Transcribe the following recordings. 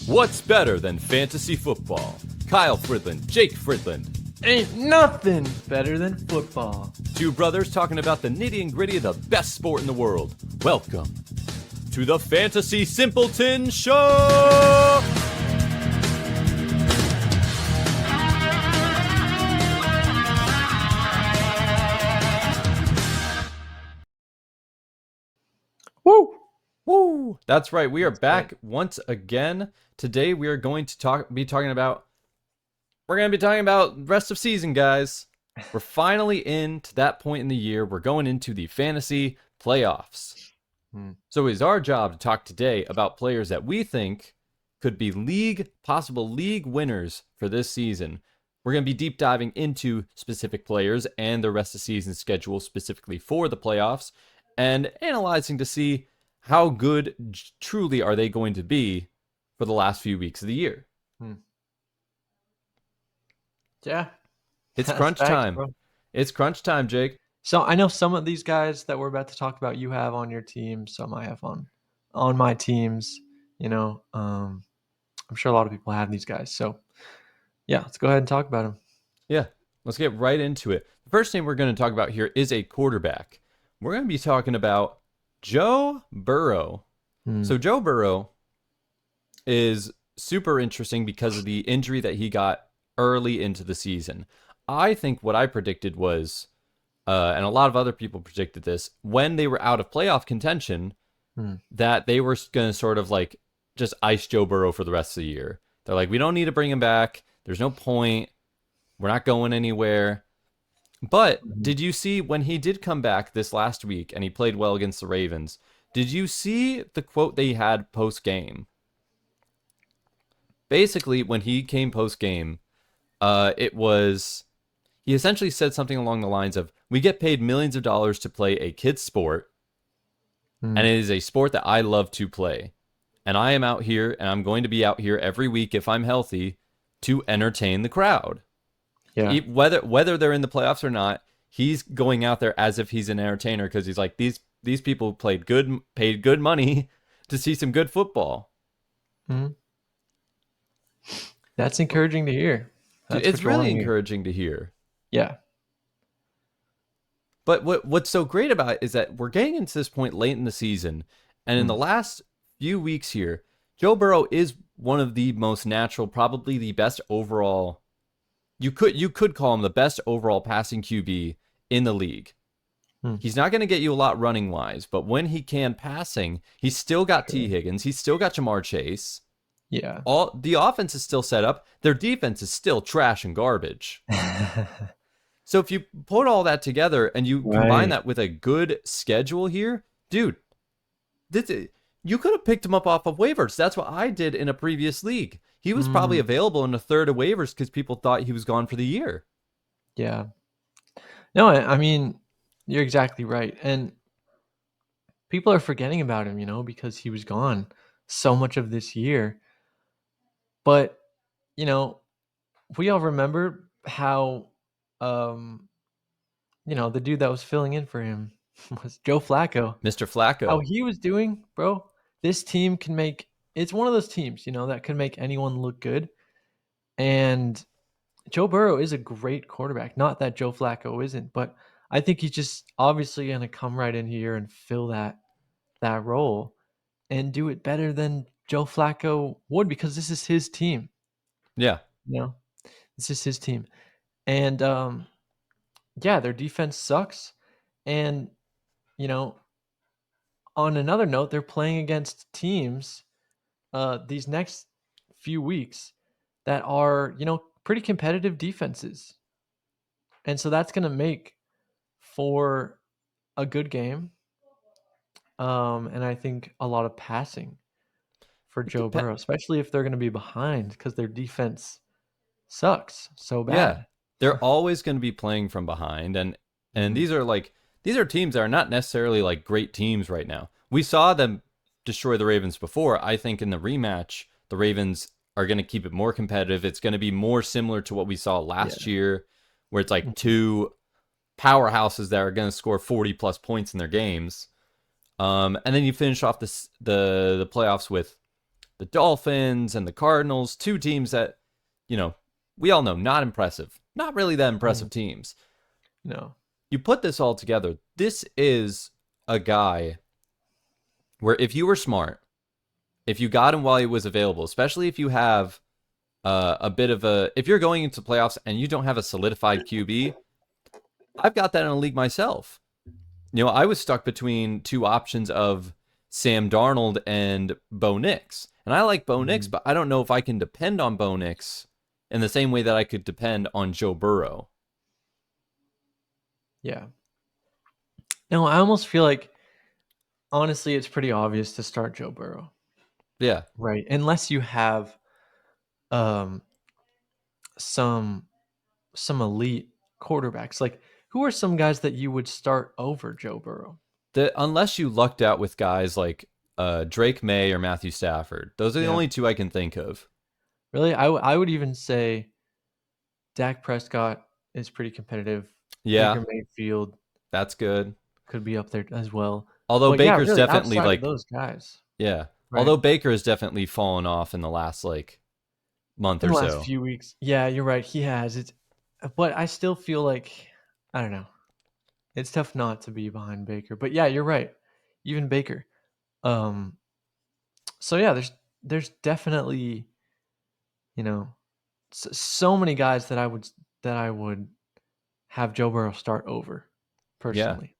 What's better than fantasy football? Kyle Fridland, Jake Fridland. Ain't nothing better than football. Two brothers talking about the nitty and gritty of the best sport in the world. Welcome to the Fantasy Simpletons Show! Woo! Woo! That's right. We are back once again. Today we are going to be talking about rest of season, guys. We're finally into that point in the year. We're going into the fantasy playoffs. So it is our job to talk today about players that we think could be possible league winners for this season. We're going to be deep diving into specific players and the rest of the season schedule specifically for the playoffs and analyzing to see how good truly are they going to be for the last few weeks of the year. Yeah. It's crunch time. Bro. It's crunch time, Jake. So I know some of these guys that we're about to talk about you have on your team, some I have on my teams. You know, I'm sure a lot of people have these guys. So yeah, let's go ahead and talk about them. Yeah, let's get right into it. The first name we're going to talk about here is a quarterback. We're going to be talking about Joe Burrow. So Joe Burrow is super interesting because of the injury that he got early into the season. I think what I predicted was, and a lot of other people predicted this, when they were out of playoff contention, that they were going to sort of like just ice Joe Burrow for the rest of the year. They're like, we don't need to bring him back. There's no point. We're not going anywhere. But did you see when he did come back this last week and he played well against the Ravens, did you see the quote they had post-game? Basically, when he came post-game, he essentially said something along the lines of, we get paid millions of dollars to play a kid's sport, and it is a sport that I love to play. And I am out here, and I'm going to be out here every week if I'm healthy to entertain the crowd. Yeah. Whether they're in the playoffs or not, he's going out there as if he's an entertainer because he's like, these people paid good money to see some good football. That's encouraging to hear. It's really encouraging to hear. Yeah. But what's so great about it is that we're getting into this point late in the season, and in the last few weeks here, Joe Burrow is one of the most natural, probably the best overall. You could call him the best overall passing QB in the league. He's not going to get you a lot running wise, but when he can passing, he's still got T. Higgins, he's still got Jamar Chase. Yeah. The offense is still set up. Their defense is still trash and garbage. So if you put all that together and you combine that with a good schedule here, dude, you could have picked him up off of waivers. That's what I did in a previous league. He was probably available in a third of waivers because people thought he was gone for the year. Yeah. No, I mean, you're exactly right. And people are forgetting about him, because he was gone so much of this year. But, we all remember how, the dude that was filling in for him was Joe Flacco. Mr. Flacco. How he was doing, bro. This team it's one of those teams, that can make anyone look good. And Joe Burrow is a great quarterback. Not that Joe Flacco isn't, but I think he's just obviously going to come right in here and fill that role and do it better than Joe Flacco would because this is his team. Yeah. This is his team. And, their defense sucks. And, on another note, they're playing against teams these next few weeks that are, pretty competitive defenses. And so that's going to make for a good game. And I think a lot of passing for Joe Burrow, especially if they're going to be behind because their defense sucks so bad. Yeah, they're always going to be playing from behind. And these are teams that are not necessarily like great teams right now. We saw them destroy the Ravens before. I think in the rematch, the Ravens are going to keep it more competitive. It's going to be more similar to what we saw last year, where it's like two powerhouses that are going to score 40 plus points in their games. And then you finish off the playoffs with the Dolphins and the Cardinals, two teams that, we all know, not impressive. Not really that impressive teams. No. You put this all together, this is a guy where if you were smart, if you got him while he was available, especially if you have if you're going into playoffs and you don't have a solidified QB, I've got that in a league myself. I was stuck between two options of Sam Darnold and Bo Nix. And I like Bo Nix, but I don't know if I can depend on Bo Nix in the same way that I could depend on Joe Burrow. Yeah. No, I almost feel like, honestly, it's pretty obvious to start Joe Burrow. Yeah. Right. Unless you have some elite quarterbacks. Like, who are some guys that you would start over Joe Burrow? Unless you lucked out with guys like Drake May or Matthew Stafford. Those are the only two I can think of. Really? I would even say Dak Prescott is pretty competitive. Yeah. Baker Mayfield. That's good. Could be up there as well. Although Baker's definitely like those guys. Yeah. Right? Although Baker has definitely fallen off in the last month or so. Last few weeks. Yeah, you're right. He has. But I still feel like, I don't know. It's tough not to be behind Baker. But yeah, you're right. Even Baker. So yeah, there's definitely, so many guys that I would have Joe Burrow start over personally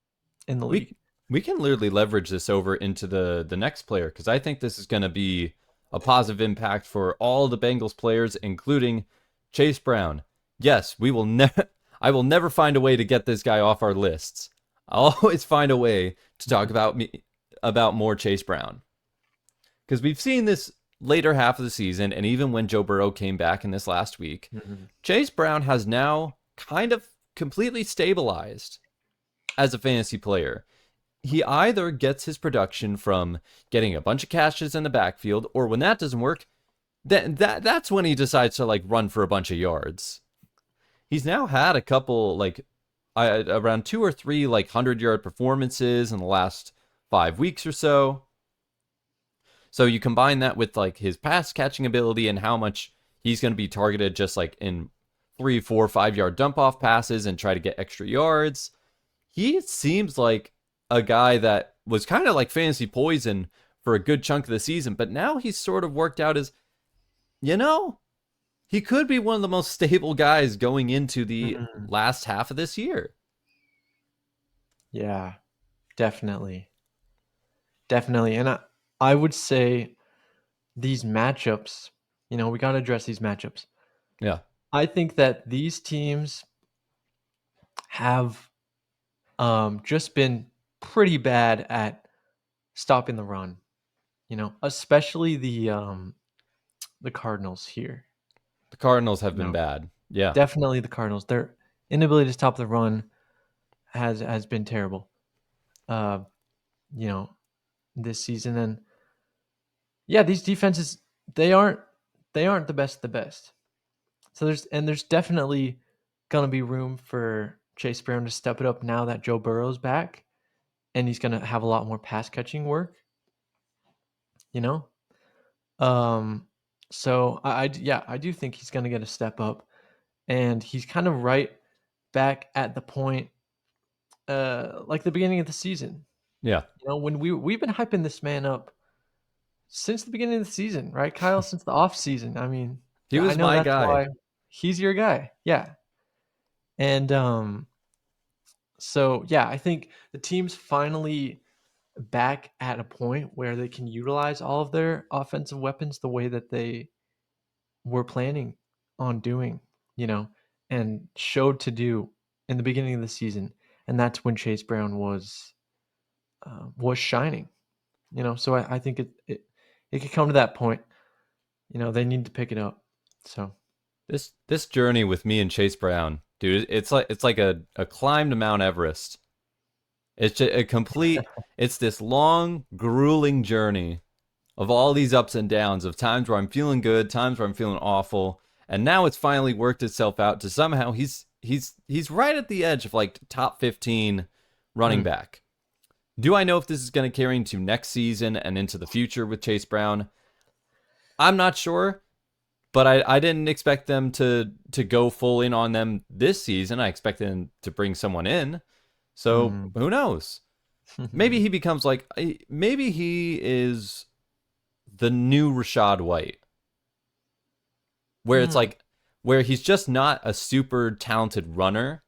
in the league. We can literally leverage this over into the next player, because I think this is going to be a positive impact for all the Bengals players, including Chase Brown. Yes, I will never find a way to get this guy off our lists. I'll always find a way to talk about more Chase Brown. Because we've seen this later half of the season, and even when Joe Burrow came back in this last week, Chase Brown has now kind of completely stabilized as a fantasy player. He either gets his production from getting a bunch of catches in the backfield, or when that doesn't work, then that's when he decides to run for a bunch of yards. He's now had a couple around 2 or 3 100-yard performances in the last 5 weeks or so. So you combine that with his pass catching ability and how much he's going to be targeted just in 3, 4, 5-yard dump off passes and try to get extra yards. He seems like a guy that was kind of like fantasy poison for a good chunk of the season, but now he's sort of worked out as, he could be one of the most stable guys going into the last half of this year. Yeah, definitely. Definitely. And I would say these matchups, we got to address these matchups. Yeah. I think that these teams have just been pretty bad at stopping the run, especially the Cardinals here. The Cardinals have been bad. Yeah. Definitely the Cardinals. Their inability to stop the run has been terrible. This season. And yeah, these defenses, they aren't the best of the best. So there's definitely gonna be room for Chase Brown to step it up now that Joe Burrow's back, and he's gonna have a lot more pass catching work. So I do think he's gonna get a step up, and he's kind of right back at the point, like the beginning of the season. Yeah. When we've been hyping this man up since the beginning of the season, right, Kyle? Since the off season. I mean, he was my guy. He's your guy. Yeah. And so yeah, I think the team's finally back at a point where they can utilize all of their offensive weapons the way that they were planning on doing, and showed to do in the beginning of the season. And that's when Chase Brown was shining, so I think it could come to that point. They need to pick it up. So this journey with me and Chase Brown, dude, it's like a climb to Mount Everest. It's just a complete it's this long, grueling journey of all these ups and downs, of times where I'm feeling good, times where I'm feeling awful, and now it's finally worked itself out to somehow he's right at the edge of top 15 running back. Do I know if this is going to carry into next season and into the future with Chase Brown? I'm not sure, but I didn't expect them to go full in on them this season. I expected them to bring someone in. So who knows? Maybe he becomes like, maybe he is the new Rashad White, where it's like, where he's just not a super talented runner,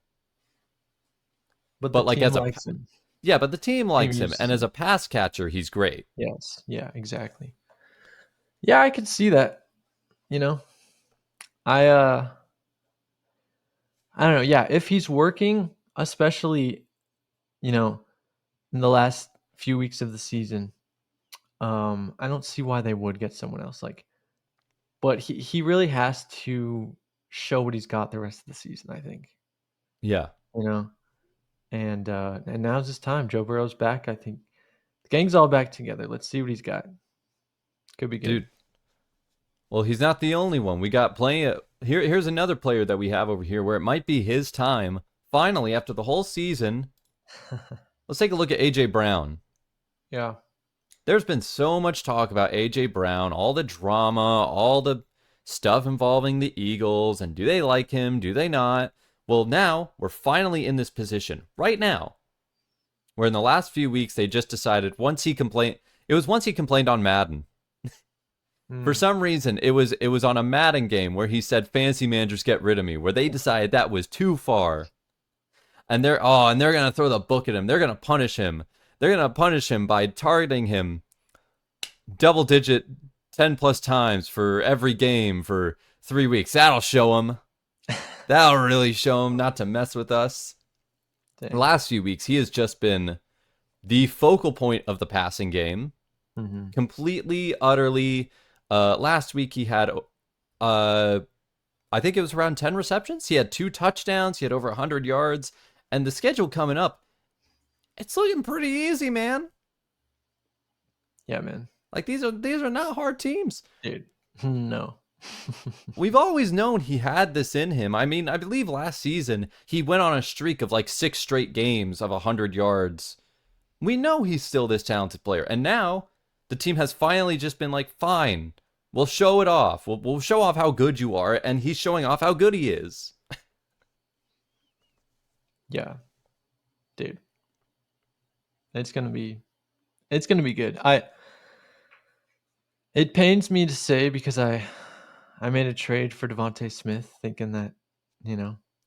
but but the like team as a likes him. yeah, but the team likes him, uses and as him. a pass catcher, he's great. Yes. Yeah, exactly. Yeah, I could see that. You know, I I don't know. Yeah, if he's working, especially, you know, in the last few weeks of the season, I don't see why they would get someone else. Like, but he really has to show what he's got the rest of the season, I think. Yeah, You know, and now's his time. Joe Burrow's back. I think the gang's all back together. Let's see what he's got. Could be good. dude. Well, he's not the only one. We got plenty of here's another player that we have over here where it might be his time. Finally, after the whole season, let's take a look at AJ Brown. Yeah. There's been so much talk about AJ Brown, all the drama, all the stuff involving the Eagles, and do they like him? Do they not? Well, now we're finally in this position right now, where in the last few weeks they just decided once he complained on Madden. For some reason, it was on a Madden game where he said fantasy managers get rid of me, where they decided that was too far. And they're gonna throw the book at him. They're gonna punish him. They're gonna punish him by targeting him double digit 10 plus times for every game for 3 weeks. That'll show him. That'll really show him not to mess with us. Dang. The last few weeks, he has just been the focal point of the passing game. Completely, utterly. Last week he had, I think it was around 10 receptions. He had 2 touchdowns. He had over 100 yards. And the schedule coming up, it's looking pretty easy, man. Yeah, man. Like these are not hard teams. Dude, no. We've always known he had this in him. I mean, I believe last season he went on a streak of like 6 straight games of 100 yards. We know he's still this talented player. And now the team has finally just been like, fine, we'll show it off. We'll show off how good you are. And he's showing off how good he is. Yeah. Dude. It's gonna be good. It pains me to say because I made a trade for Devontae Smith thinking that,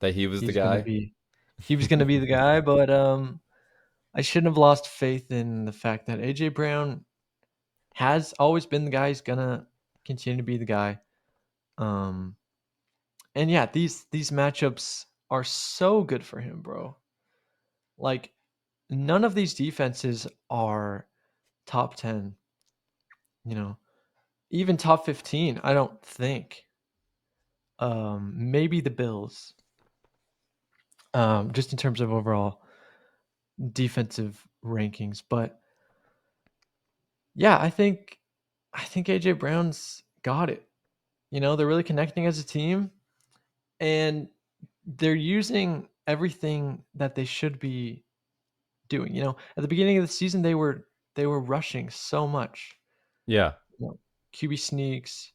That he was the he's guy. he was gonna be the guy, but I shouldn't have lost faith in the fact that AJ Brown has always been the guy. He's gonna continue to be the guy. And yeah, these matchups are so good for him, bro. Like, none of these defenses are top 10, even top 15, I don't think. Maybe the Bills, just in terms of overall defensive rankings. But yeah, I think AJ Brown's got it. They're really connecting as a team, and they're using everything that they should be doing. At the beginning of the season, they were rushing so much. Yeah. QB sneaks,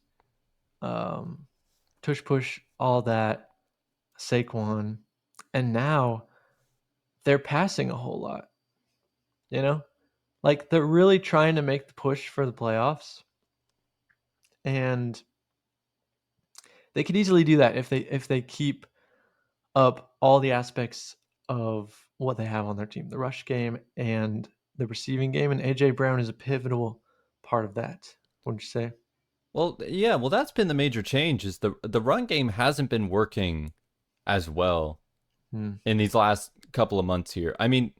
tush push, all that, Saquon, and now they're passing a whole lot. Like they're really trying to make the push for the playoffs, and they could easily do that if they keep up all the aspects of what they have on their team, the rush game and the receiving game, and AJ Brown is a pivotal part of that. Wouldn't you say? Well, yeah. Well, that's been the major change. Is the run game hasn't been working as well in these last couple of months here. I mean,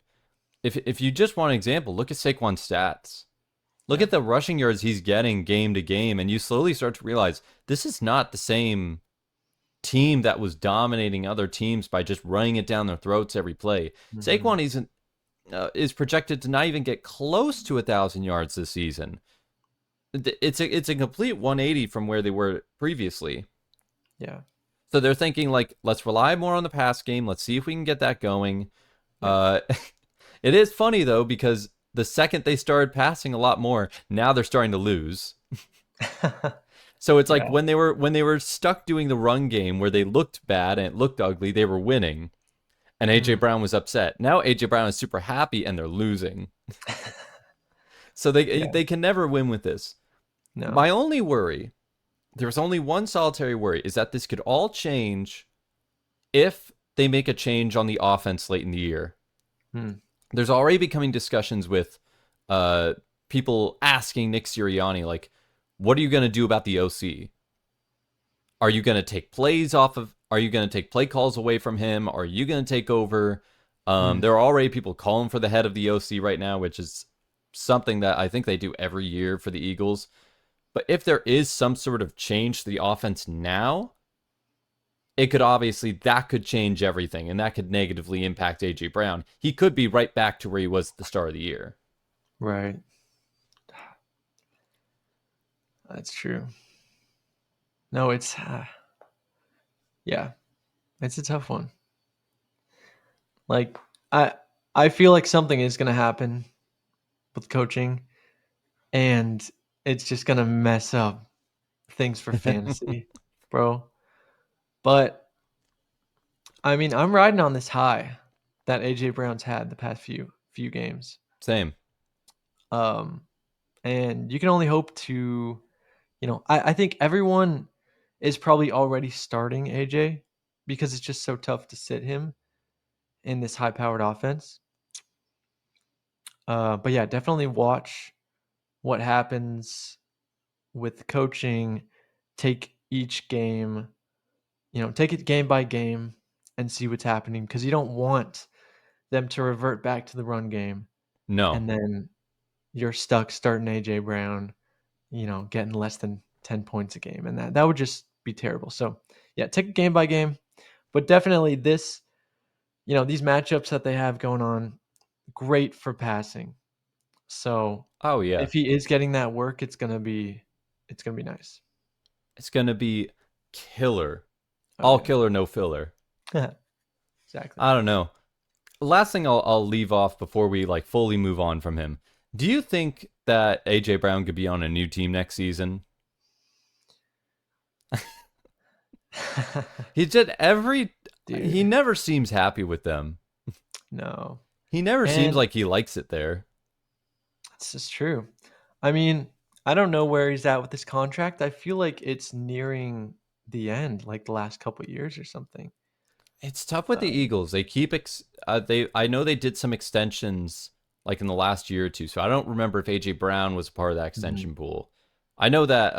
if you just want an example, look at Saquon's stats. Look at the rushing yards he's getting game to game, and you slowly start to realize this is not the same team that was dominating other teams by just running it down their throats every play. Saquon is projected to not even get close to 1,000 yards this season. It's a complete 180 from where they were previously. Yeah. So they're thinking like, let's rely more on the pass game. Let's see if we can get that going. Yeah. It is funny though, because the second they started passing a lot more, now they're starting to lose. So it's like Yeah. when they were stuck doing the run game where they looked bad and it looked ugly, they were winning, and AJ Mm. Brown was upset. Now AJ Brown is super happy and they're losing. So they Yeah. they can never win with this. No. My only worry, there's only one solitary worry, is that this could all change if they make a change on the offense late in the year. Mm. There's already becoming discussions with uh, people asking Nick Sirianni, like, what are you going to do about the OC? Are you going to take plays off of, are you going to take play calls away from him? Are you going to take over? Mm. There are already people calling for the head of the OC right now, which is something that I think they do every year for the Eagles. But if there is some sort of change to the offense now, it could obviously, that could change everything, and that could negatively impact AJ Brown. He could be right back to where he was at the start of the year. Right. That's true. No, it's yeah, it's a tough one. Like I I feel like something is gonna happen with coaching, and it's just gonna mess up things for fantasy, bro. But I mean, I'm riding on this high that AJ Brown's had the past few games. Same. Um, and you can only hope to, I think everyone is probably already starting AJ because it's just so tough to sit him in this high powered offense. But yeah, definitely watch what happens with coaching. Take each game, take it game by game and see what's happening because you don't want them to revert back to the run game No. and then you're stuck starting AJ Brown, getting less than 10 points a game. And that would just be terrible. So yeah, take it game by game. But definitely these matchups that they have going on, great for passing. So Oh, yeah. if he is getting that work, it's gonna be nice. It's going to be killer. Oh All yeah. killer, no filler. Exactly. I don't know. Last thing I'll leave off before we like fully move on from him. Do you think that AJ Brown could be on a new team next season? He did he Dude, never seems happy with them. no. He never seems And like he likes it there. this is true. I mean, I don't know where he's at with this contract. I feel like it's nearing the end, like the last couple of years or something. It's tough with the Um, Eagles. They keep they I know they did some extensions like in the last year or two. So I don't remember if AJ Brown was part of that mhm. extension pool. I know that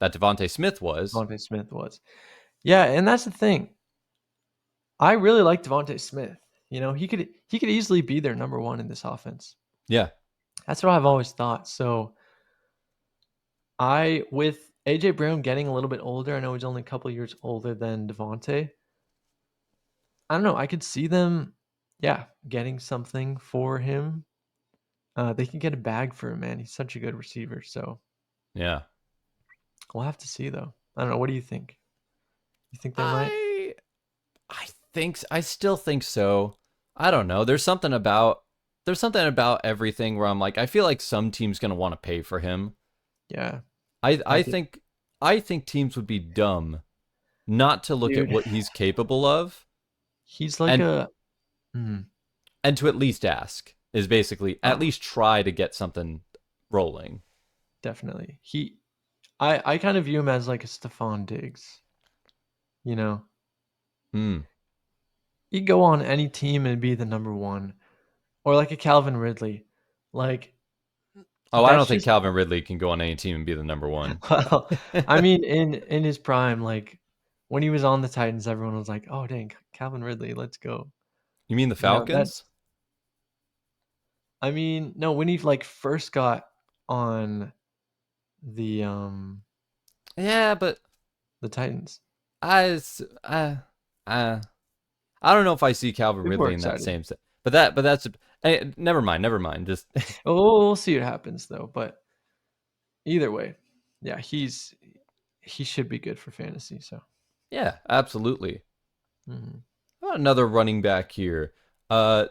that Devontae Smith was. Devontae Smith was. Yeah, and that's the thing. I really like Devontae Smith. He could easily be their number one in this offense. Yeah. That's what I've always thought. So with AJ Brown getting a little bit older, I know he's only a couple years older than Devontae. I don't know. I could see them, yeah, getting something for him. They can get a bag for him, man. He's such a good receiver. So Yeah. we'll have to see, though. I don't know. What do you think? You think they might? I I still think so. I don't know. There's something about everything where I'm like, I feel like some team's gonna want to pay for him. Yeah, I I I think, think I think teams would be dumb not to look at dude, what he's capable of he's like and a. Mm, and to at least ask is basically at oh, least try to get something rolling. definitely. I kind of view him as like a Stephon Diggs. You know, Hmm. he'd go on any team and be the number one, or like a Calvin Ridley. Like Oh, I that's don't think just Calvin Ridley can go on any team and be the number one. well. I mean, in his prime, like when he was on the Titans, everyone was like, "Oh dang, Calvin Ridley, let's go." You mean the That's. Falcons? I mean, no, when he like first got on the Yeah, but the Titans, I, s- I, I don't know if I see Calvin people were Ridley in that excited. same set. But that's never mind, never mind. Just Oh, we'll see what happens though. But either way, yeah, he should be good for fantasy. So, yeah, absolutely. mhm. How about another running back here? Uh,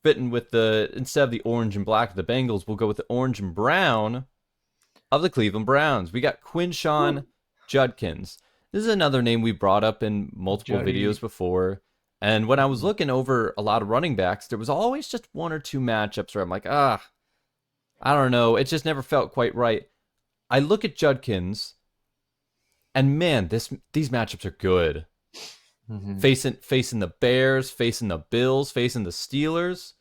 fitting with the instead of the orange and black of the Bengals, we'll go with the orange and brown of the Cleveland Browns. We got Quinshon Judkins. This is another name we brought up in multiple Juddy. videos before. And when I was looking over a lot of running backs, there was always just one or two matchups where I'm like, I don't know. It just never felt quite right. I look at Judkins, and man, these matchups are good. Mm-hmm. Facing the Bears, facing the Bills, facing the Steelers,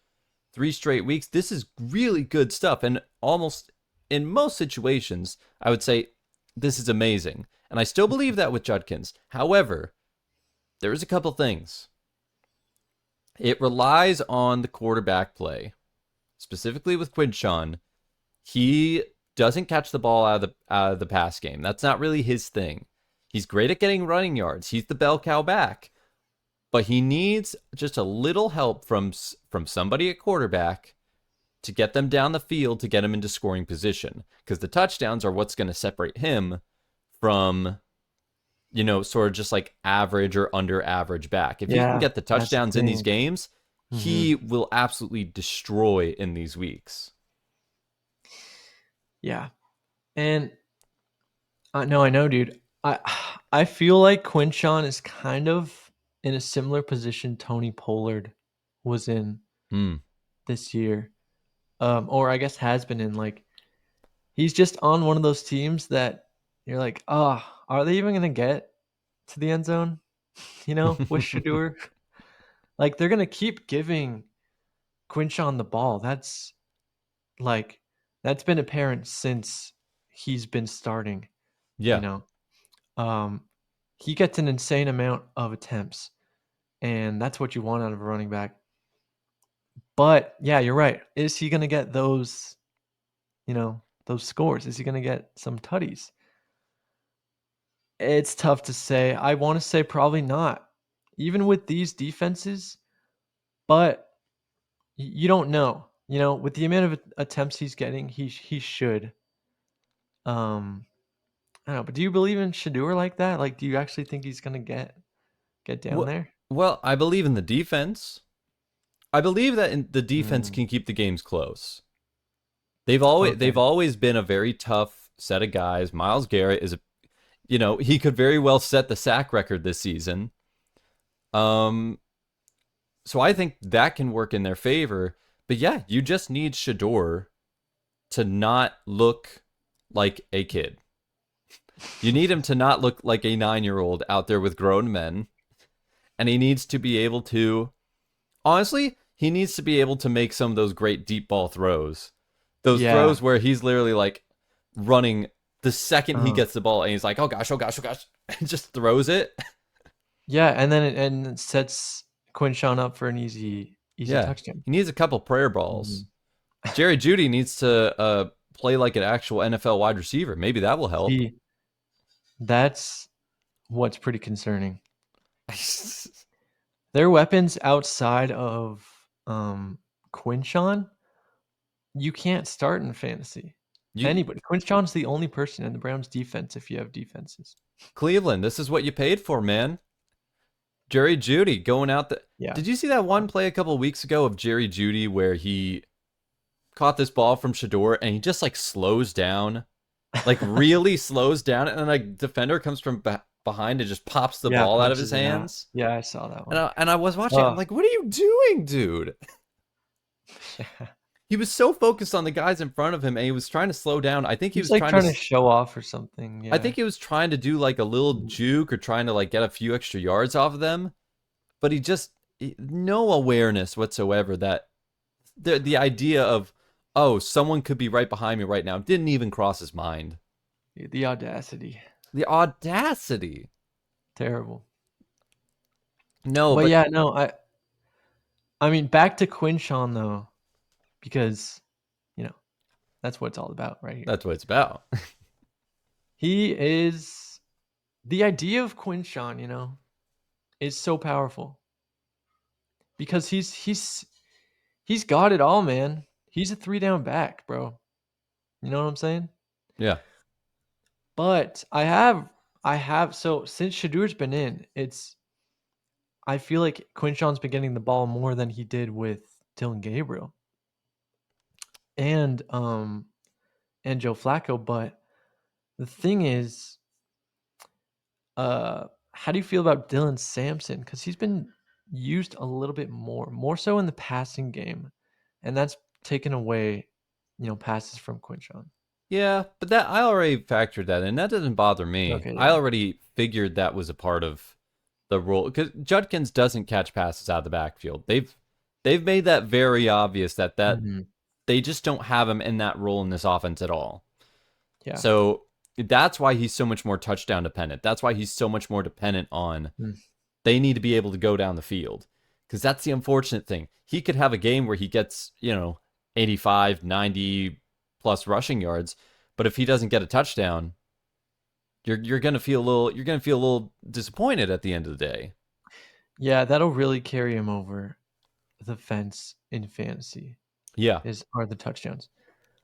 3 straight weeks. This is really good stuff. And almost in most situations, I would say this is amazing. And I still believe that with Judkins. However, there's a couple things. It relies on the quarterback play, specifically with Quinshon. He doesn't catch the ball out of the pass game. That's not really his thing. He's great at getting running yards. He's the bell cow back. But he needs just a little help from somebody at quarterback to get them down the field to get him into scoring position. Because the touchdowns are what's going to separate him from, sort of just like average or under average back. If he can get the touchdowns in these games, he will absolutely destroy in these weeks. Yeah. And I know, dude. I feel like Quinshon is kind of in a similar position Tony Pollard was in this year. Or I guess has been in. Like, he's just on one of those teams that you're like, are they even going to get to the end zone? With Shedeur? Like, they're going to keep giving Quinshon the ball. That's been apparent since he's been starting. Yeah. He gets an insane amount of attempts, and that's what you want out of a running back. But yeah, you're right. Is he going to get those, those scores? Is he going to get some tutties? It's tough to say. I want to say probably not, even with these defenses, but you don't know. With the amount of attempts he's getting, he should. I don't know, but do you believe in Shedeur like that? Like, do you actually think he's gonna get down there? Well, I believe in the defense. I believe that the defense can keep the games close. They've always been a very tough set of guys. Myles Garrett is he could very well set the sack record this season. So I think that can work in their favor. But yeah, you just need Shedeur to not look like a kid. You need him to not look like a 9-year-old out there with grown men. And he needs to be able to, honestly, he needs to be able to make some of those great deep ball throws. Those throws where he's literally like running the second he gets the ball and he's like, oh gosh, and just throws it. Yeah, and then it sets Quinshon up for an easy touchdown. He needs a couple prayer balls. Jerry Jeudy needs to play like an actual NFL wide receiver. Maybe that will help. That's what's pretty concerning. Their weapons outside of Quinshon, you can't start in fantasy. Anybody. Quinshon's the only person in the Browns defense if you have defenses. Cleveland, this is what you paid for, man. Jerry Jeudy going out the. Yeah. Did you see that one play a couple of weeks ago of Jerry Jeudy where he caught this ball from Shedeur and he just like slows down, like really slows down, and then a defender comes from behind and just pops the ball out of his hands. Yeah, I saw that one. And I was watching. I'm like, what are you doing, dude? He was so focused on the guys in front of him, and he was trying to slow down. I think he was like trying to show off or something. Yeah. I think he was trying to do like a little juke or trying to like get a few extra yards off of them, but no awareness whatsoever that the idea of, oh, someone could be right behind me right now didn't even cross his mind. The audacity. Terrible. No, but yeah, no. I mean, back to Quinshon though. Because, that's what it's all about right here. That's what it's about. He is, the idea of Quinshon, is so powerful. Because he's got it all, man. He's a 3-down back, bro. You know what I'm saying? Yeah. But I have, so since Shadeur's been in, I feel like Quinshon's been getting the ball more than he did with Dylan Gabriel. And and Joe Flacco. But the thing is, how do you feel about Dylan Sampson? Because he's been used a little bit more so in the passing game, and that's taken away, passes from Quinshon. Yeah, but that I already factored that in. That doesn't bother me. Okay, I yeah. already figured that was a part of the role because Judkins doesn't catch passes out of the backfield. They've made that very obvious that Mm-hmm. they just don't have him in that role in this offense at all. Yeah. So that's why he's so much more touchdown dependent. That's why he's so much more dependent on Mm. they need to be able to go down the field. Because that's the unfortunate thing. He could have a game where he gets, 85, 90 plus rushing yards, but if he doesn't get a touchdown, you're gonna feel a little disappointed at the end of the day. Yeah, that'll really carry him over the fence in fantasy. Yeah. Are the touchdowns?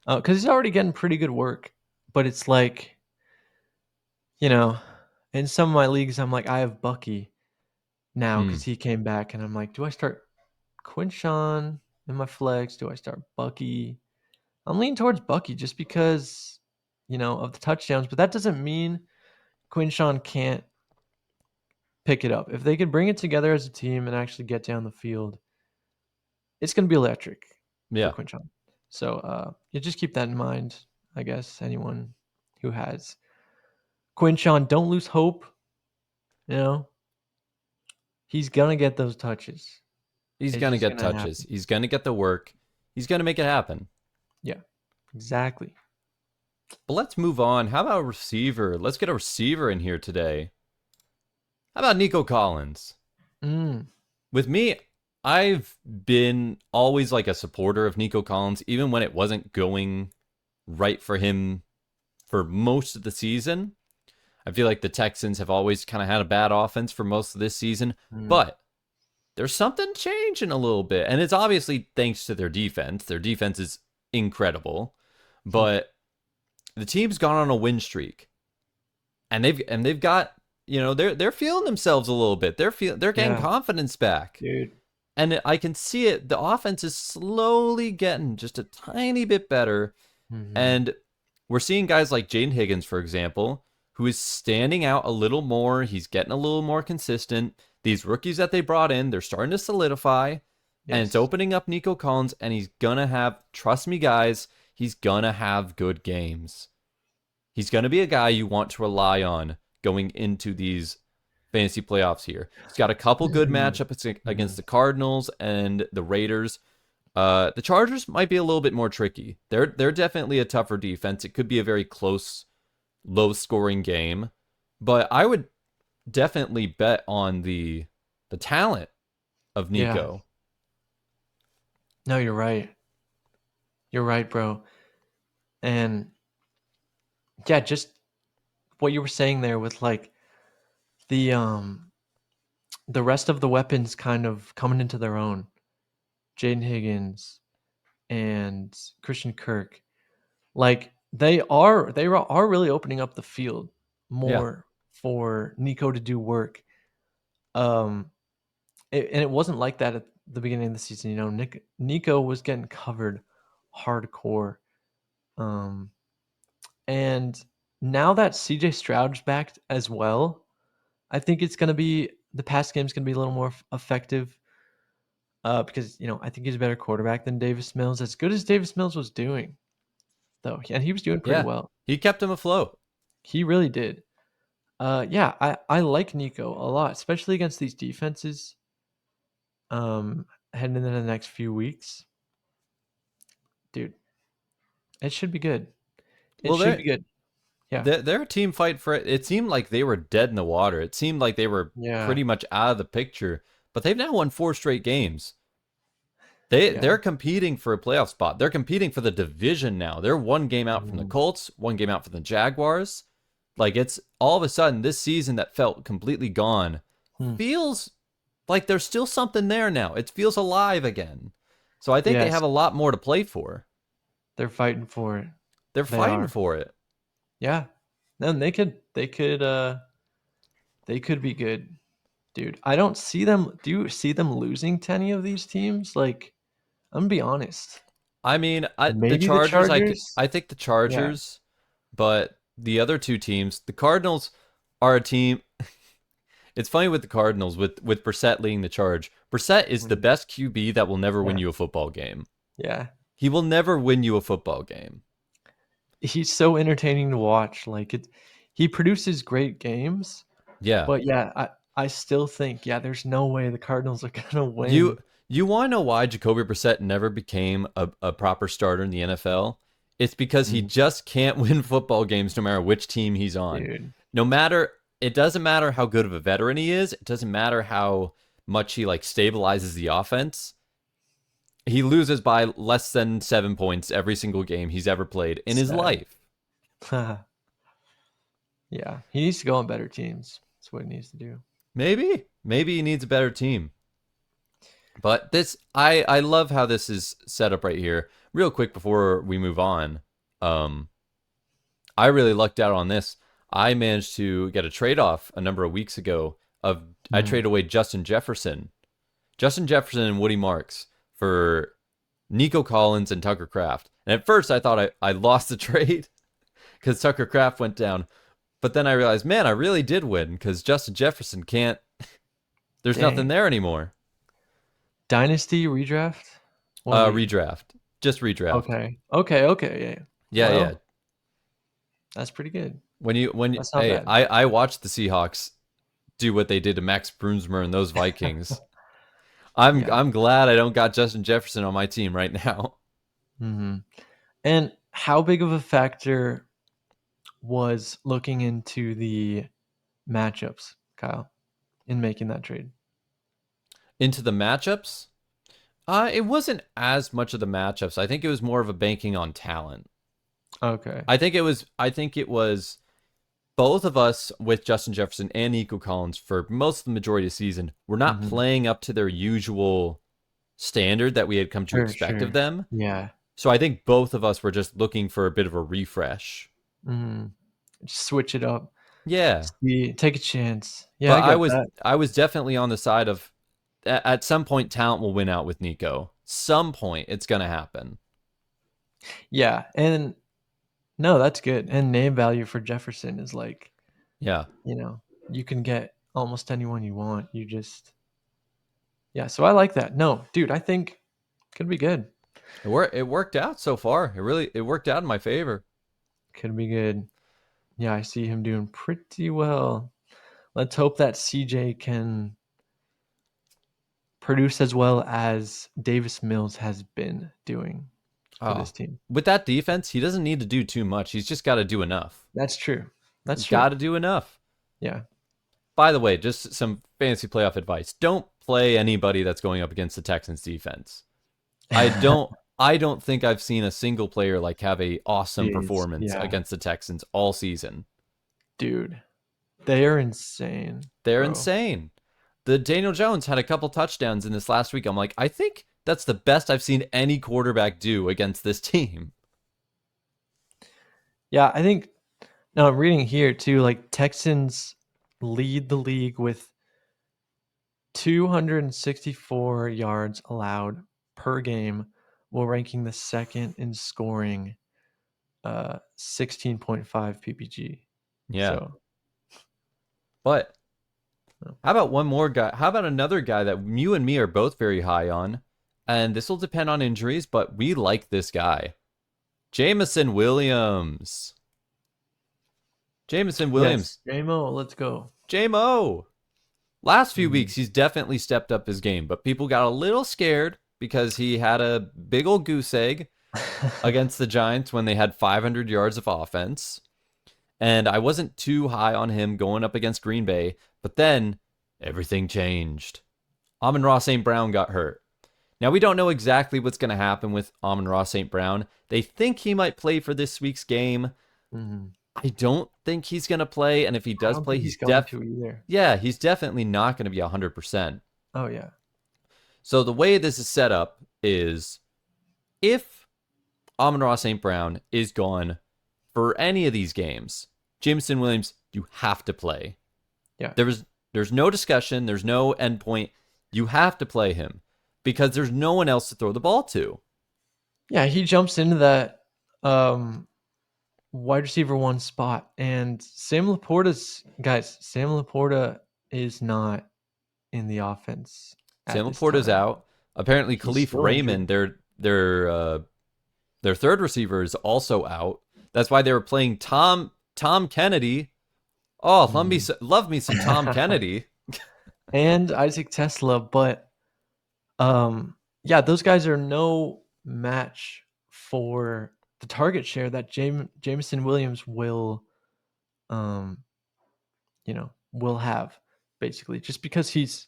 Because he's already getting pretty good work, but it's like, in some of my leagues, I'm like, I have Bucky now Hmm. because he came back, and I'm like, do I start Quinshon in my flex? Do I start Bucky? I'm leaning towards Bucky just because, of the touchdowns, but that doesn't mean Quinshon can't pick it up. If they could bring it together as a team and actually get down the field, it's going to be electric for Yeah. Quinshon. So you just keep that in mind, I guess, anyone who has Quinshon, don't lose hope. He's going to get those touches. He's It's gonna just get going to touches. happen. He's gonna get the work. He's gonna make it happen. Yeah, exactly. But let's move on. How about a receiver? Let's get a receiver in here today. How about Nico Collins? Mm, With me, I've been always like a supporter of Nico Collins, even when it wasn't going right for him for most of the season. I feel like the Texans have always kind of had a bad offense for most of this season, mm, but there's something changing a little bit. And it's obviously thanks to their defense. Their defense is incredible, hmm. but the team's gone on a win streak. And they've got, they're feeling themselves a little bit. They're getting Yeah, confidence back. dude. And I can see it. The offense is slowly getting just a tiny bit better. Hmm. And we're seeing guys like Jaden Higgins, for example, who is standing out a little more. He's getting a little more consistent. These rookies that they brought in, they're starting to solidify. And it's Yes. opening up Nico Collins, and he's going to have, trust me, guys, he's going to have good games. He's going to be a guy you want to rely on going into these fantasy playoffs here. He's got a couple good Mhm. matchups against Mhm. the Cardinals and the Raiders. The Chargers might be a little bit more tricky. They're definitely a tougher defense. It could be a very close, low-scoring game, but I would definitely bet on the talent of Yeah. Nico. No, you're right. You're right, bro. And yeah, just what you were saying there with like the um the rest of the weapons kind of coming into their own. Jaden Higgins and Christian Kirk. Like they are really opening up the field Yeah, more for Nico to do work. Um and it wasn't like that at the beginning of the season. Nico was getting covered hardcore. Um And now that CJ Stroud's back as well, I think it's going to be the pass game's going to be a little more effective because, I think he's a better quarterback than Davis Mills. As good as Davis Mills was doing, though, and he was doing pretty yeah. well. He kept him afloat. He really did. Yeah, I like Nico a lot, especially against these defenses heading into the next few weeks. Dude, it should be good. It Well, should be good. Yeah. their team fight for it. It seemed like they were dead in the water. It seemed like they were Yeah. pretty much out of the picture. But they've now won 4 straight games. They're Yeah. competing for a playoff spot. They're competing for the division now. They're one game out from the Mhm. Colts, one game out from the Jaguars. Like it's all of a sudden this season that felt completely gone Hmm. feels like there's still something there now. It feels alive again. So I think they Yes, have a lot more to play for. they're fighting for it. They're They fighting are. for it. Yeah. Then they could be good, dude. I don't see them. Do you see them losing to any of these teams? Like, I'm gonna be honest. I mean, the Maybe the Chargers. Chargers. I think the Yeah. Chargers, but the other two teams, the Cardinals, are a team. It's funny with the Cardinals with Brissett leading the charge. Brissett is the Mm, best QB that will never win yeah. you a football game. Yeah. He will never win you a football game. He's so entertaining to watch. Like he produces great games, Yeah. but yeah, I still think there's no way the Cardinals are gonna You win. you want to know why Jacoby Brissett never became a proper starter in the NFL? It's because he Mm, just can't win football games no matter which team he's on. dude. No matter it doesn't matter how good of a veteran he is, it doesn't matter how much he like stabilizes the offense. He loses by less than 7 points every single game he's ever played in his Sad. life. Yeah, he needs to go on better teams. That's what he needs to do. Maybe he needs a better team. But this, I love how this is set up right here. Real quick before we move on, I really lucked out on this. I managed to get a trade off a number of weeks ago. I Mm, traded away Justin Jefferson and Woody Marks for Nico Collins and Tucker Kraft. And at first, I thought I lost the trade because Tucker Kraft went down. But then I realized, man, I really did win because Justin Jefferson can't. There's nothing dang. there anymore. Dynasty redraft? What league? Redraft. Just redraft. Okay. Okay. Yeah. Yeah. Well, that's pretty good. When That's not hey, bad. I watched the Seahawks do what they did to Max Brunsmer and those Vikings. Yeah. I'm glad I don't got Justin Jefferson on my team right now. hmm And how big of a factor was looking into the matchups, Kyle, in making that trade? Into the matchups, it wasn't as much of the matchups. I think it was more of a banking on talent. Okay. I think it was both of us with Justin Jefferson and Nico Collins for most of the majority of the season were not hmm playing up to their usual standard that we had come to expect of Sure. them. Yeah. So I think both of us were just looking for a bit of a refresh. hmm Switch it up. Yeah. See, take a chance. Yeah, I But get that. I was definitely on the side of at some point talent will win out with Nico. Some point it's gonna happen. Yeah, and no, that's good. And name value for Jefferson is like, Yeah. you can get almost anyone you want. Yeah, so I like that. No, dude, I think could be good. It worked out so far. It worked out in my favor. Could be good. Yeah, I see him doing pretty well. Let's hope that CJ can produce as well as Davis Mills has been doing for Oh. this team. With that defense, he doesn't need to do too much. He's just got to do enough. That's true. That's He's true. got to do enough. Yeah. By the way, just some fantasy playoff advice. Don't play anybody that's going up against the Texans defense. I don't think I've seen a single player like have a awesome Jeez. performance Yeah. against the Texans all season. Dude, they are insane. They're Bro. insane. The Daniel Jones had a couple touchdowns in this last week. I'm like, I think that's the best I've seen any quarterback do against this team. Yeah, I think now I'm reading here too, like Texans lead the league with 264 yards allowed per game, while ranking the second in scoring 16.5 PPG. Yeah. So But oh, how about one more guy? How about another guy that you and me are both very high on? And this will depend on injuries, but we like this guy. Jameson Williams. Jameson Williams. yes, JMO, let's go. JMO. Last few Mhm. weeks, he's definitely stepped up his game, but people got a little scared because he had a big old goose egg against the Giants when they had 500 yards of offense. And I wasn't too high on him going up against Green Bay, but then everything changed. Amon-Ra St. Brown got hurt. Now, we don't know exactly what's going to happen with Amon-Ra St. Brown. They think he might play for this week's game. Mhm. I don't think he's going to play, and if he I does don't play, think he's going to either. he's definitely not going to be 100%. Oh yeah. So the way this is set up is if Amon-Ra St. Brown is gone for any of these games, Jameson Williams, you have to play. Yeah. There's no discussion. There's no endpoint. You have to play him because there's no one else to throw the ball to. Yeah, he jumps into that wide receiver 1 spot, and Sam Laporta is not in the offense at Sam this Laporta's time. out. Apparently, He's Khalif still injured. Raymond, their third receiver, is also out. That's why they were playing Tom Kennedy. Oh, love me some Tom Kennedy. And Isaac Tesla, but yeah, those guys are no match for the target share that Jameson Williams will will have, basically, just because he's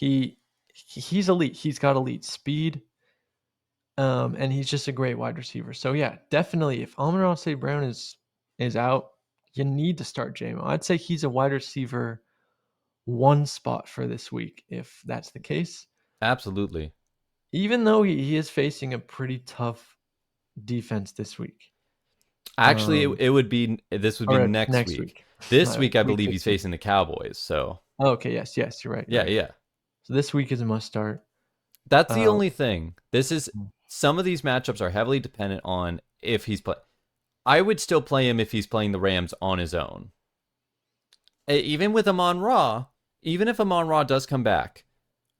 elite. He's got elite speed, and he's just a great wide receiver. So yeah, definitely, if Amon-Ra St. Brown is out, you need to start JMO. I'd say he's a wide receiver 1 spot for this week, if that's the case. Absolutely. Even though he is facing a pretty tough defense this week. Actually, it would be next Next week. week. This week, I Week believe he's 15. facing the Cowboys. So Oh, okay, yes, you're right. yeah, yeah. So this week is a must start. That's the only thing. Mm. Some of these matchups are heavily dependent on if he's play. I would still play him if he's playing the Rams on his own. Even with Amon-Ra, even if Amon-Ra does come back,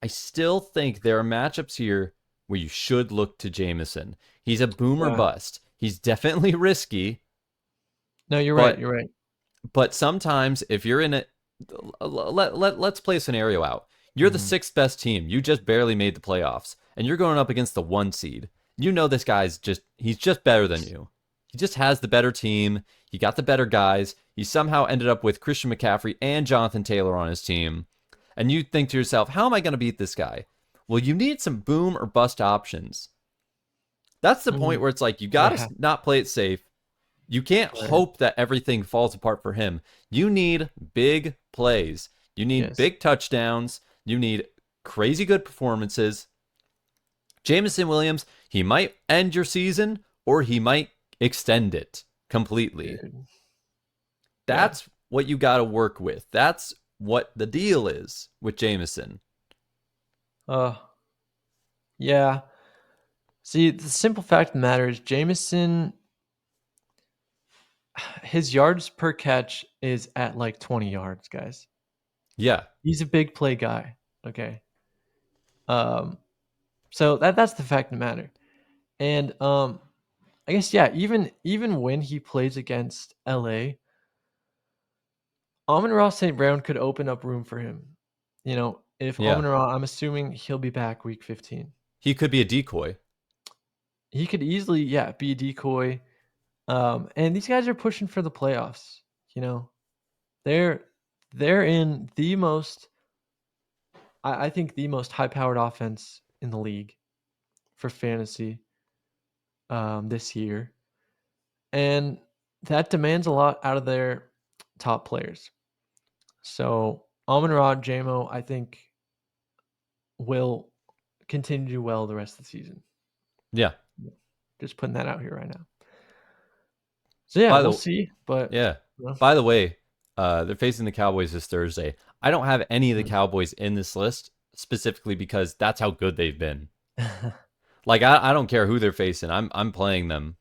I still think there are matchups here where you should look to Jameson. He's a boomer bust. He's definitely risky. No, you're right. You're right. But sometimes if you're in it, let's play a scenario out. You're the 6th best team. You just barely made the playoffs, and you're going up against the 1 seed. You know this guy's he's just better than you. He just has the better team. He got the better guys. He somehow ended up with Christian McCaffrey and Jonathan Taylor on his team. And you think to yourself, how am I going to beat this guy? Well, you need some boom or bust options. That's the point where it's like, you got to not play it safe. You can't hope that everything falls apart for him. You need big plays. You need big touchdowns. You need crazy good performances. Jameson Williams, he might end your season or he might extend it completely. Dude. That's what you got to work with. That's what the deal is with Jameson. Yeah. See, the simple fact of the matter is Jameson, his yards per catch is at like 20 yards, guys. Yeah. He's a big play guy. Okay. So that's the fact of the matter. And I guess, yeah, even when he plays against LA, Amon-Ra St. Brown could open up room for him. If Amon-Ra, I'm assuming he'll be back week 15. He could be a decoy. He could easily, be a decoy. And these guys are pushing for the playoffs. They're in the most, I think, the most high-powered offense in the league for fantasy this year, and that demands a lot out of their top players. So Amon-Ra, JMO, I think, will continue to do well the rest of the season. Yeah. Just putting that out here right now. So yeah, we'll see. But yeah. By the way, they're facing the Cowboys this Thursday. I don't have any of the Cowboys in this list specifically because that's how good they've been. Like I don't care who they're facing. I'm playing them.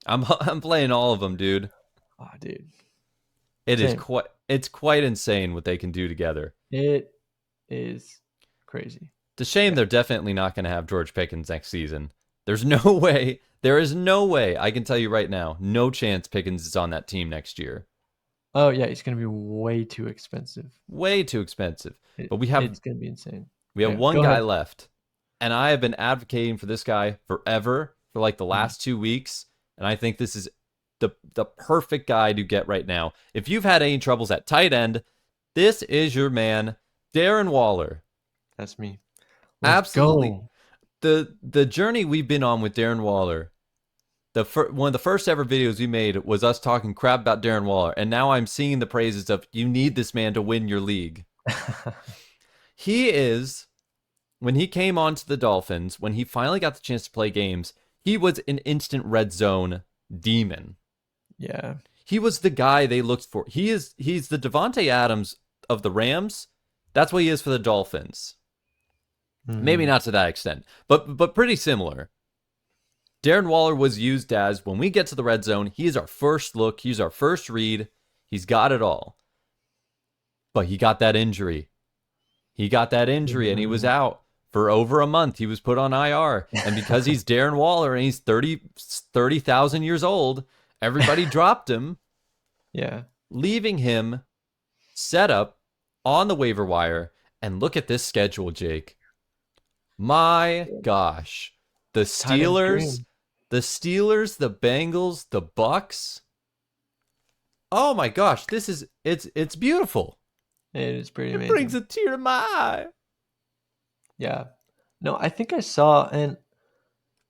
I'm playing all of them, dude. Oh, dude. It's quite insane what they can do together. It is crazy. It's a shame they're definitely not going to have George Pickens next season. There's no way. There is no way. I can tell you right now, no chance Pickens is on that team next year. Oh yeah, he's going to be way too expensive. Way too expensive. But it's going to be insane. We have one guy left, and I have been advocating for this guy forever, for like the last 2 weeks, and I think this is the perfect guy to get right now. If you've had any troubles at tight end, this is your man, Darren Waller. That's me. Absolutely. The journey we've been on with Darren Waller, one of the first ever videos we made was us talking crap about Darren Waller, and now I'm seeing the praises of, you need this man to win your league. He is, when he came on to the Dolphins, when he finally got the chance to play games, he was an instant red zone demon. Yeah. He was the guy they looked for. He's the Devontae Adams of the Rams. That's what he is for the Dolphins. Maybe not to that extent, but pretty similar. Darren Waller was used as, when we get to the red zone, he is our first look, he's our first read, he's got it all. But he got that injury. And he was out for over a month. He was put on IR. And because he's Darren Waller and he's 30,000 years old, everybody dropped him. Yeah. Leaving him set up on the waiver wire. And look at this schedule, Jake. My gosh. The Steelers, the Bengals, the Bucks. Oh my gosh, it's beautiful. It is pretty amazing. It brings a tear to my eye. Yeah. No, I think I saw, and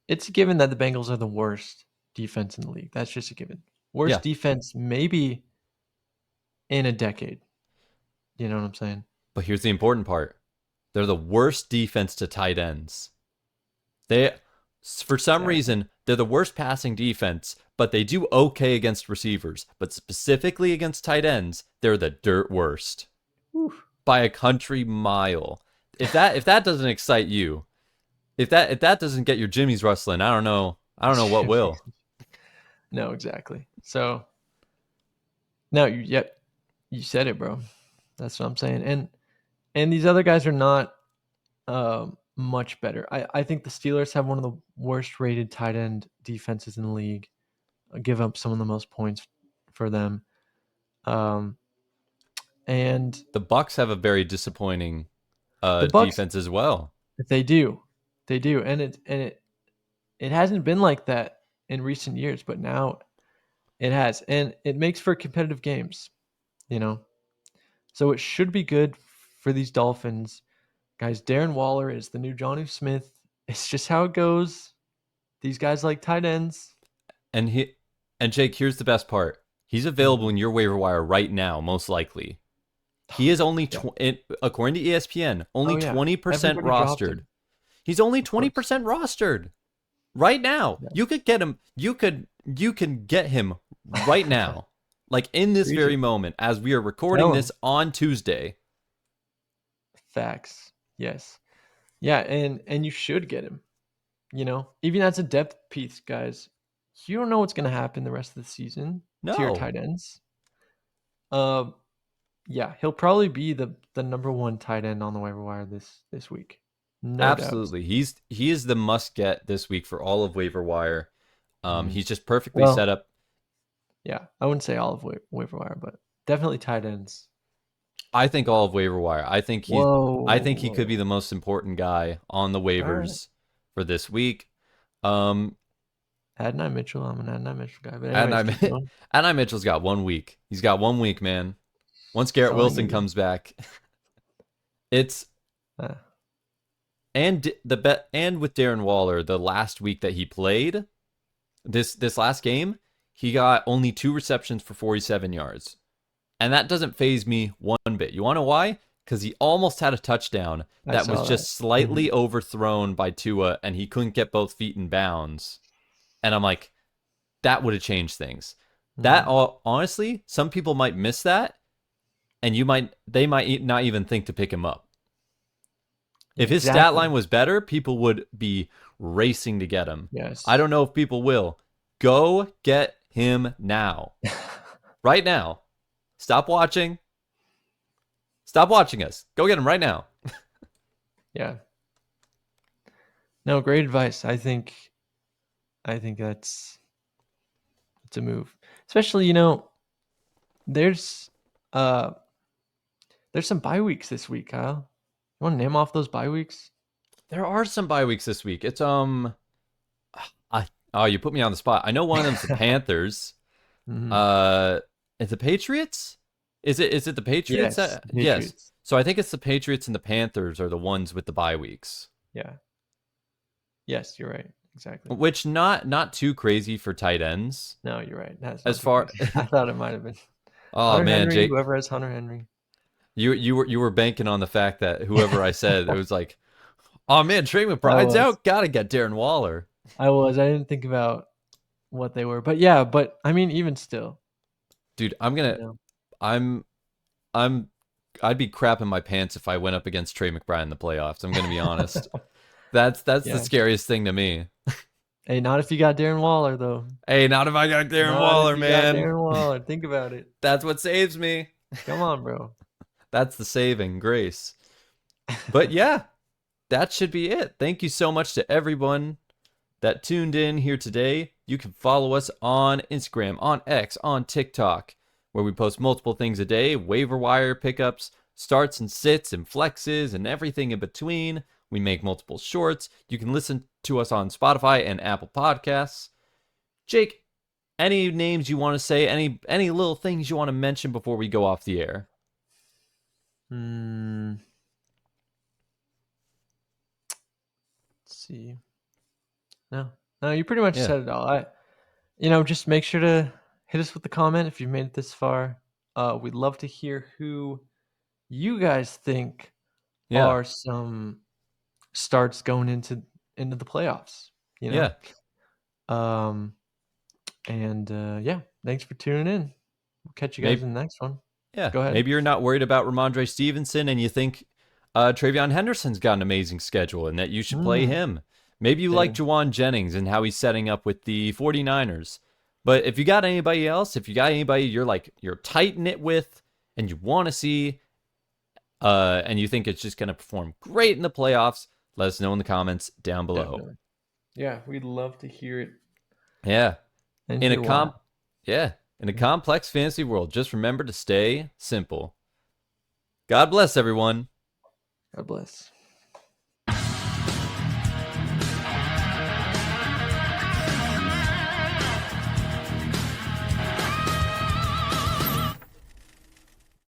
it's a given that the Bengals are the worst defense in the league. That's just a given. Worst defense maybe in a decade. You know what I'm saying? But here's the important part. They're the worst defense to tight ends. For some reason, they're the worst passing defense, but they do okay against receivers. But specifically against tight ends, they're the dirt worst. Oof. By a country mile. If that doesn't excite you, if that doesn't get your jimmies rustling, I don't know what will. No, exactly. So, no, you said it, bro. That's what I'm saying. And these other guys are not much better. I think the Steelers have one of the worst rated tight end defenses in the league. Give up some of the most points for them. And the Bucks have a very disappointing defense as well. They do, and it hasn't been like that in recent years, but now it has, and it makes for competitive games, you know. So it should be good for these Dolphins guys. Darren Waller is the new Jonnu Smith. It's just how it goes. These guys like tight ends. And Jake, here's the best part. He's available in your waiver wire right now, most likely. He is only, according to ESPN, only 20% rostered. He's only 20% rostered right now. Yeah. You could get him. You can get him right now, like in this very moment, as we are recording this on Tuesday. Facts. Yes. Yeah, and you should get him. You know, even as a depth piece, guys, you don't know what's going to happen the rest of the season to your tight ends. Yeah, he'll probably be the number one tight end on the waiver wire this week. No Absolutely. Doubt. He is the must get this week for all of waiver wire. He's just perfectly set up. Yeah, I wouldn't say all of waiver wire, but definitely tight ends. I think all of waiver wire. I think he could be the most important guy on the waivers for this week. Adonai Mitchell, I'm an Adonai Mitchell guy. But Adonai Mitchell's got 1 week. He's got 1 week, man. Once Garrett Wilson comes back, it's and with Darren Waller, the last week that he played, this last game, he got only 2 receptions for 47 yards. And that doesn't faze me one bit. You want to know why? Because he almost had a touchdown that was just slightly overthrown by Tua, and he couldn't get both feet in bounds. And I'm like, that would have changed things. That honestly, some people might miss that, and they might not even think to pick him up. If his stat line was better, people would be racing to get him. Yes. I don't know if people will. Go get him now. Right now. Stop watching. Stop watching us. Go get him right now. Yeah. No, great advice. I think it's a move. Especially, you know, there's some bye weeks this week, Kyle. You want to name off those bye weeks? There are some bye weeks this week. It's you put me on the spot. I know one of them's the Panthers. Is the Patriots? Is it the Patriots? Yes. So I think it's the Patriots and the Panthers are the ones with the bye weeks. Yeah. Yes, you're right. Exactly. Which not too crazy for tight ends. No, you're right. As far I thought it might have been. Oh Hunter man, Henry, Jake. Whoever has Hunter Henry. You were banking on the fact that whoever I said, it was like, oh man, Trey McBride's out. Gotta get Darren Waller. I didn't think about what they were, but yeah. But I mean, even still, dude, I'd be crapping my pants if I went up against Trey McBride in the playoffs. I'm gonna be honest. That's the scariest thing to me. Hey, not if you got Darren Waller though. Hey, not if I got Darren Not Waller, if you got man. Darren Waller. Think about it. That's what saves me. Come on, bro. That's the saving grace. But yeah, that should be it. Thank you so much to everyone that tuned in here today. You can follow us on Instagram, on X, on TikTok, where we post multiple things a day, waiver wire pickups, starts and sits and flexes and everything in between. We make multiple shorts. You can listen to us on Spotify and Apple Podcasts. Jake, any names you want to say, any little things you want to mention before we go off the air? Let's see. No, you pretty much said it all. Just make sure to hit us with the comment if you've made it this far. We'd love to hear who you guys think are some starts going into the playoffs. Yeah. Thanks for tuning in. We'll catch you guys in the next one. Yeah. Go ahead. Maybe you're not worried about Ramondre Stevenson and you think Travion Henderson's got an amazing schedule and that you should play him. Maybe you like Juwan Jennings and how he's setting up with the 49ers. But if you got anybody else, if you got anybody you're tight-knit with and you want to see and you think it's just going to perform great in the playoffs, let us know in the comments down below. Definitely. Yeah, we'd love to hear it. Yeah. And in a complex fantasy world, just remember to stay simple. God bless everyone. God bless.